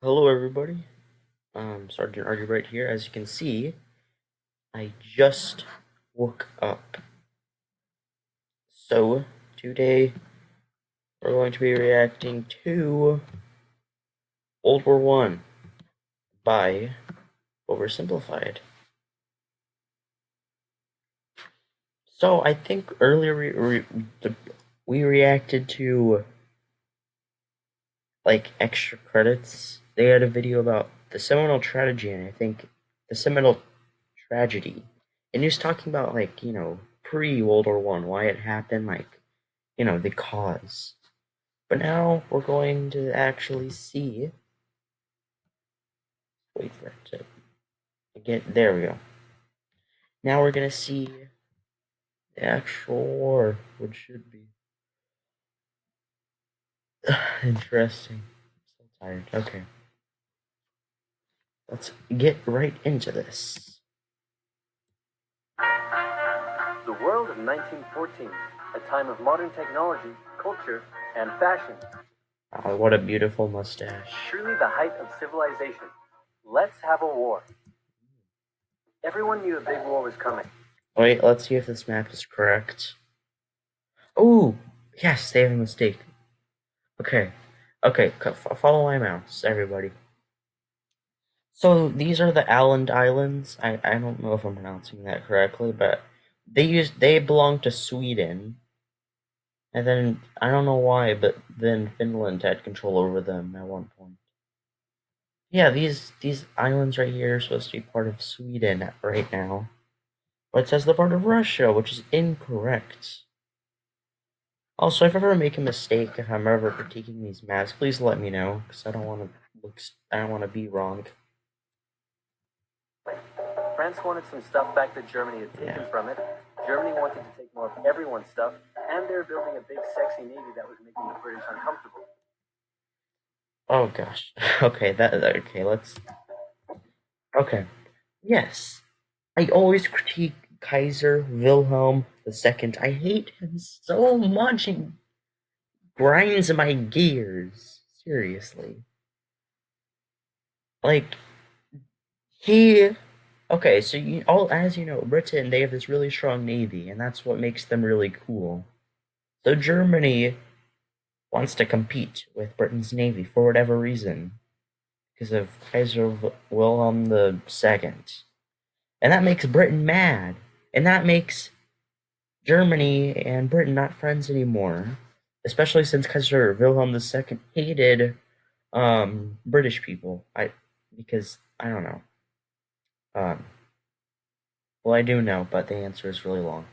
Hello, everybody. Sergeant Artie right here. As you can see, I just woke up. So, today we're going to be reacting to World War One by Oversimplified. So, I think earlier we reacted to like extra credits. They had a video about the Seminole tragedy, and I think the Seminole tragedy, and he was talking about pre World War One, why it happened, the cause. But now we're going to actually see. Wait for it to get. There we go. Now we're gonna see the actual war, which should be interesting. I'm so tired. Okay, let's get right into this. The world of 1914, a time of modern technology, culture, and fashion. What a beautiful mustache. Truly the height of civilization. Let's have a war. Everyone knew a big war was coming. Wait, let's see if this map is correct. Oh, yes, they have a mistake. Okay, follow my mouse, everybody. So these are the Alland Islands. I don't know if I'm pronouncing that correctly, but they belong to Sweden. And then I don't know why, but then Finland had control over them at one point. Yeah, these islands right here are supposed to be part of Sweden right now. But it says they're part of Russia, which is incorrect. Also, if I ever make a mistake, if I'm ever critiquing these maps, please let me know, because I don't want to be wrong. France wanted some stuff back that Germany had taken from it. Germany wanted to take more of everyone's stuff, and they were building a big, sexy navy that was making the British uncomfortable. Oh gosh. Okay, let's. Okay. Yes. I always critique Kaiser Wilhelm II. I hate him so much. He grinds my gears. Seriously. Like, he. Okay, so as you know, Britain, they have this really strong navy, and that's what makes them really cool. So Germany wants to compete with Britain's navy for whatever reason, because of Kaiser Wilhelm II. And that makes Britain mad. And that makes Germany and Britain not friends anymore. Especially since Kaiser Wilhelm II hated British people. Because I don't know. Um well, I do know, but the answer is really long.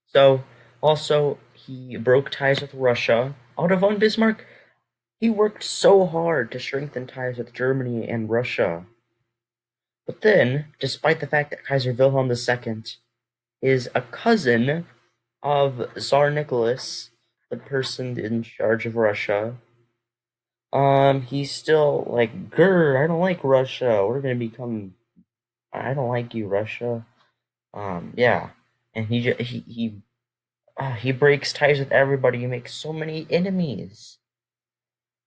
So also he broke ties with Russia. Otto von Bismarck, he worked so hard to strengthen ties with Germany and Russia. But then, despite the fact that Kaiser Wilhelm II is a cousin of Tsar Nicholas, the person in charge of Russia, he's still like, grr, I don't like Russia. We're gonna become. I don't like you, Russia. Yeah, and he breaks ties with everybody. He makes so many enemies.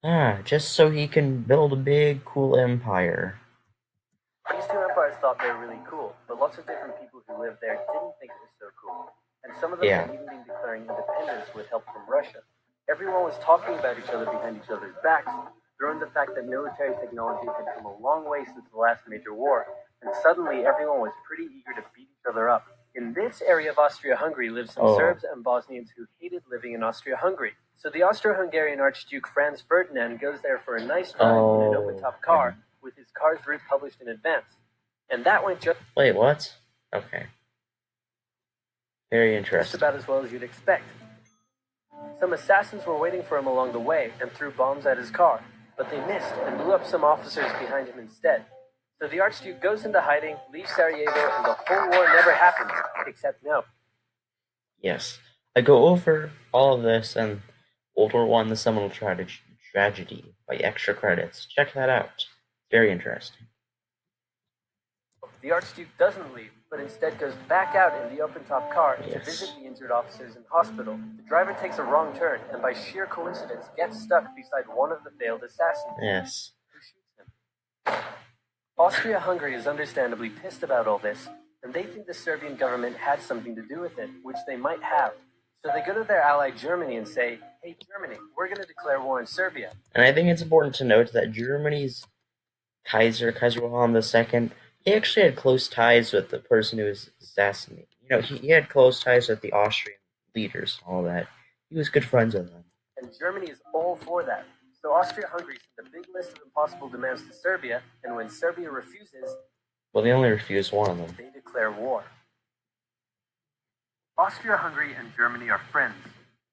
Just so he can build a big, cool empire. These two empires thought they were really cool, but lots of different people who lived there didn't think it was so cool. And some of them Yeah. had even been declaring independence with help from Russia. Everyone was talking about each other behind each other's backs, throwing the fact that military technology had come a long way since the last major war, and suddenly everyone was pretty eager to beat each other up. In this area of Austria-Hungary lived some Serbs and Bosnians who hated living in Austria-Hungary. So the Austro-Hungarian Archduke Franz Ferdinand goes there for a nice ride in an open-top car, with his car's route published in advance. And that went just... Wait, what? Okay. Very interesting. Just about as well as you'd expect. Some assassins were waiting for him along the way and threw bombs at his car, but they missed and blew up some officers behind him instead. So the Archduke goes into hiding, leaves Sarajevo, and the whole war never happens, except no. Yes. I go over all of this and World War One, the Seminole Tragedy by extra credits. Check that out. Very interesting. The Archduke doesn't leave, but instead goes back out in the open-top car to visit the injured officers in hospital. The driver takes a wrong turn and by sheer coincidence gets stuck beside one of the failed assassins. Yes. Who shoots him. Austria-Hungary is understandably pissed about all this, and they think the Serbian government had something to do with it, which they might have. So they go to their ally Germany and say, hey Germany, we're going to declare war on Serbia. And I think it's important to note that Germany's Kaiser Wilhelm II, he actually had close ties with the person who was assassinated. He had close ties with the Austrian leaders and all that. He was good friends with them. And Germany is all for that. So Austria-Hungary sent a big list of impossible demands to Serbia, and when Serbia refuses, well, they only refused one of them. They declare war. Austria-Hungary and Germany are friends,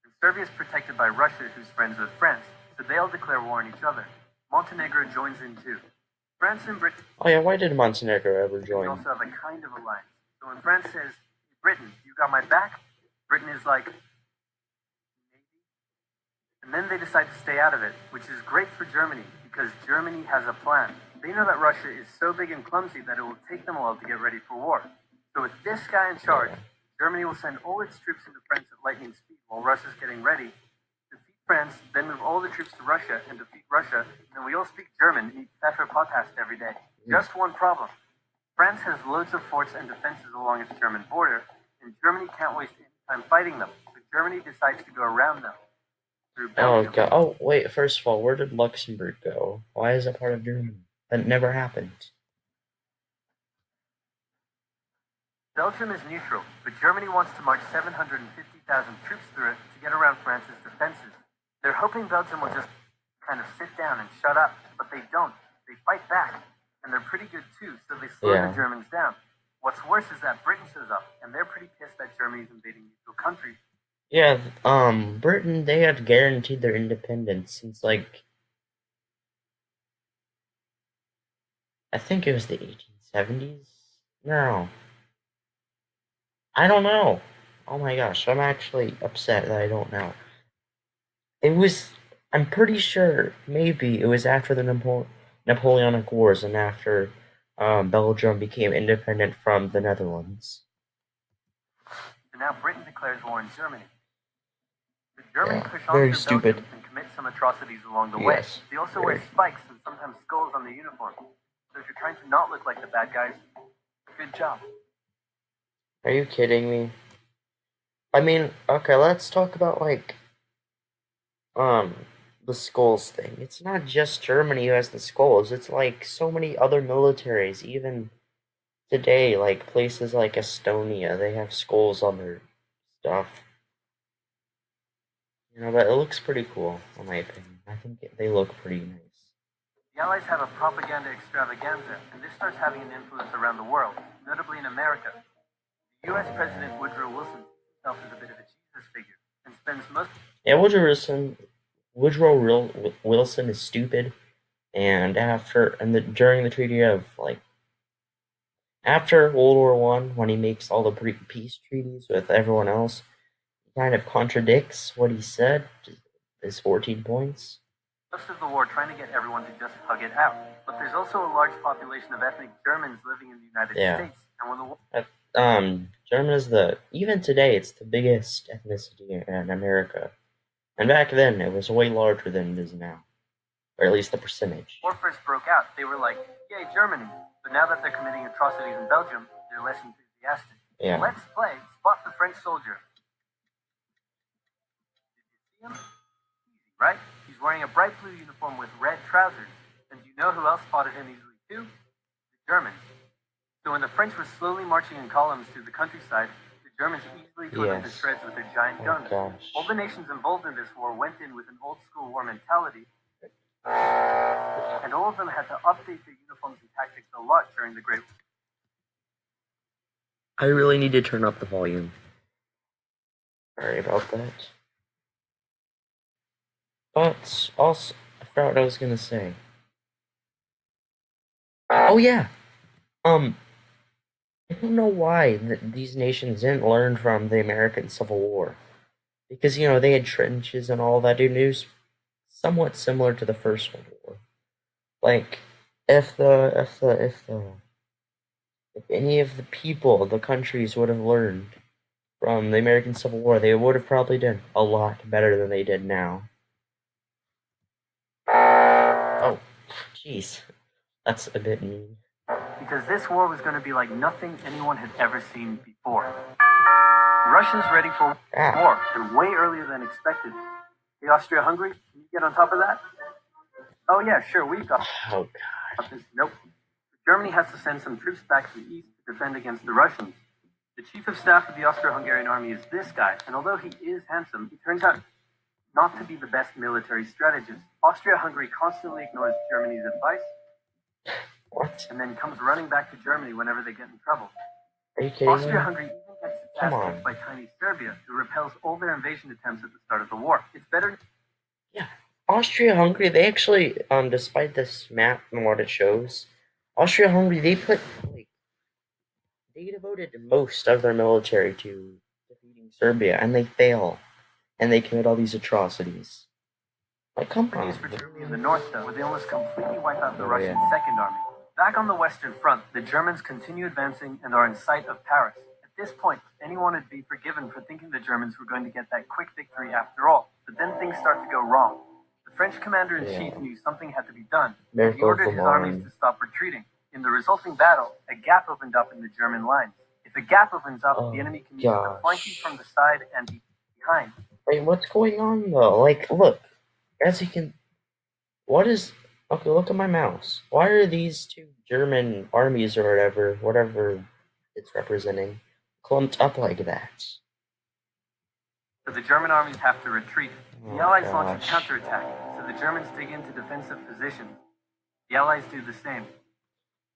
and Serbia is protected by Russia, who's friends with France, so they all declare war on each other. Montenegro joins in too. France and Britain. Oh yeah, why did Montenegro ever join? They also have a kind of alliance. So when France says, Britain, you got my back, Britain is like, maybe. And then they decide to stay out of it, which is great for Germany, because Germany has a plan. They know that Russia is so big and clumsy that it will take them a while to get ready for war. So with this guy in charge, Germany will send all its troops into France at lightning speed while Russia's getting ready, defeat France, then move all the troops to Russia and defeat Russia, and we all speak German and eat Pfefferpothast every day. Just one problem. France has loads of forts and defenses along its German border, and Germany can't waste any time fighting them. So Germany decides to go around them through Belgium. Oh god! Oh wait, first of all, where did Luxembourg go? Why is it part of Germany? That never happened. Belgium is neutral, but Germany wants to march 750,000 troops through it to get around France's defenses. They're hoping Belgium will just kind of sit down and shut up, but they don't. They fight back, and they're pretty good too, so they slow the Germans down. What's worse is that Britain shows up, and they're pretty pissed that Germany's invading neutral countries. Yeah, Britain, they had guaranteed their independence since, like, I think it was the 1870s? No. I don't know. Oh my gosh, I'm actually upset that I don't know. I'm pretty sure, maybe, it was after the Napoleonic Wars and after Belgium became independent from the Netherlands. So now Britain declares war on Germany. The Germans push on very through stupid. Belgium and commit some atrocities along the way. Yes, They also wear spikes and sometimes skulls on the uniform. So if you're trying to not look like the bad guys, good job. Are you kidding me? I mean, okay, let's talk about, like, the skulls thing. It's not just Germany who has the skulls, it's like so many other militaries, even today, like places like Estonia, they have skulls on their stuff. But it looks pretty cool, in my opinion. I think they look pretty nice. The Allies have a propaganda extravaganza, and this starts having an influence around the world, notably in America. The U.S. President Woodrow Wilson sees himself as a bit of a Jesus figure, and spends most... Yeah, Woodrow Wilson is stupid, and during the treaty of, like, after World War I, when he makes all the peace treaties with everyone else, he kind of contradicts what he said, his 14 points. Most of the war trying to get everyone to just hug it out. But there's also a large population of ethnic Germans living in the United States. And when the war... German is even today, it's the biggest ethnicity in America. And back then, it was way larger than it is now. Or at least the percentage. When war first broke out, they were like, yay, Germany. But now that they're committing atrocities in Belgium, they're less enthusiastic. Yeah. Let's play Spot the French Soldier. Did you see him? Easy, right? He's wearing a bright blue uniform with red trousers. And do you know who else spotted him easily too? The Germans. So when the French were slowly marching in columns through the countryside, the Germans easily tore them to shreds with their giant guns. Gosh. All the nations involved in this war went in with an old-school war mentality, and all of them had to update their uniforms and tactics a lot during the Great War. I really need to turn up the volume. Sorry about that. But also, I forgot what I was gonna say. Oh yeah. I don't know why these nations didn't learn from the American Civil War, because they had trenches and all that. It was somewhat similar to the First World War. Like, if any of the people, the countries would have learned from the American Civil War, they would have probably done a lot better than they did now. Oh, jeez, that's a bit mean. because this war was going to be like nothing anyone had ever seen before. Russians ready for war, and way earlier than expected. The Austria-Hungary, can you get on top of that? Oh yeah, sure, we've got Oh this. Nope. Germany has to send some troops back to the east to defend against the Russians. The chief of staff of the Austro-Hungarian army is this guy, and although he is handsome, he turns out not to be the best military strategist. Austria-Hungary constantly ignores Germany's advice. What? And then comes running back to Germany whenever they get in trouble. Are you kidding me? Austria-Hungary even gets its ass kicked by tiny Serbia, who repels all their invasion attempts at the start of the war. It's better. Yeah, Austria-Hungary, they actually, despite this map and what it shows, Austria-Hungary, they devoted most of their military to defeating Serbia, and they fail, and they commit all these atrocities. Like, come on. For Germany in the north, though, where they almost completely wipe out the Russian Second Army. Back on the Western Front, the Germans continue advancing and are in sight of Paris. At this point, anyone would be forgiven for thinking the Germans were going to get that quick victory after all. But then things start to go wrong. The French commander-in-chief knew something had to be done. He ordered his armies to stop retreating. In the resulting battle, a gap opened up in the German lines. If a gap opens up, the enemy can use it to flank you from the side and behind. Wait, what's going on though? Like, look, as you can, okay, look at my mouse. Why are these two German armies or whatever it's representing, clumped up like that? So the German armies have to retreat. The Allies launch a counterattack, so the Germans dig into defensive positions. The Allies do the same.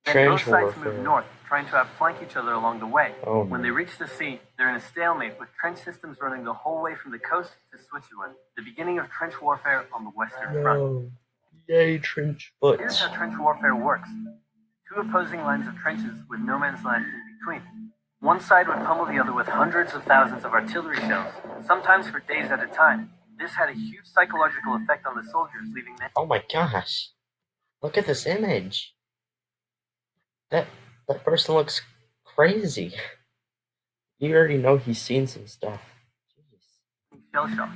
Then both sides move north, trying to outflank each other along the way. When they reach the sea, they're in a stalemate with trench systems running the whole way from the coast to Switzerland. The beginning of trench warfare on the Western Front. Yay, trench foot. Here's how trench warfare works. Two opposing lines of trenches with no man's land in between. One side would pummel the other with hundreds of thousands of artillery shells, sometimes for days at a time. This had a huge psychological effect on the soldiers, leaving them. Oh my gosh. Look at this image. That person looks crazy. You already know he's seen some stuff. Jeez. Shell shock.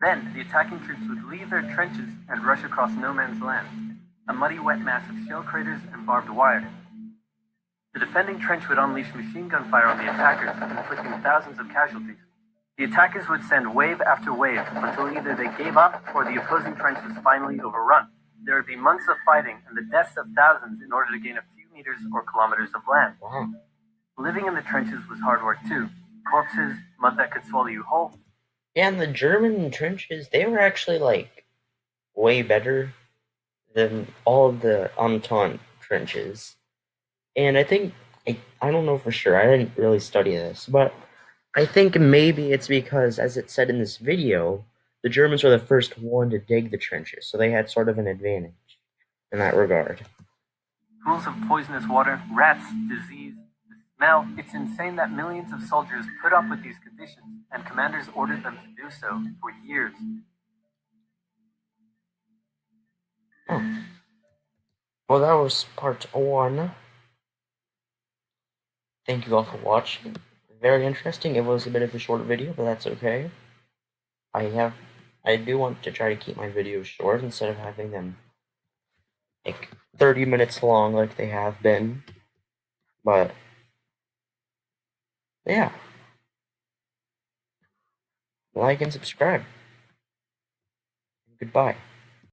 Then, the attacking troops would leave their trenches and rush across no man's land, a muddy, wet mass of shell craters and barbed wire. The defending trench would unleash machine gun fire on the attackers, inflicting thousands of casualties. The attackers would send wave after wave until either they gave up or the opposing trench was finally overrun. There would be months of fighting and the deaths of thousands in order to gain a few meters or kilometers of land. Wow. Living in the trenches was hard work too. Corpses, mud that could swallow you whole. Yeah, and the German trenches, they were actually, like, way better than all of the Entente trenches. And I think, I don't know for sure, I didn't really study this, but I think maybe it's because, as it said in this video, the Germans were the first one to dig the trenches, so they had sort of an advantage in that regard. Pools of poisonous water, rats, disease, the smell. It's insane that millions of soldiers put up with these conditions, and commanders ordered them to do so for years. Oh. Well, that was part 1. Thank you all for watching. Very interesting. It was a bit of a short video, but that's okay. I do want to try to keep my videos short instead of having them like 30 minutes long like they have been. But yeah. Like and subscribe. Goodbye.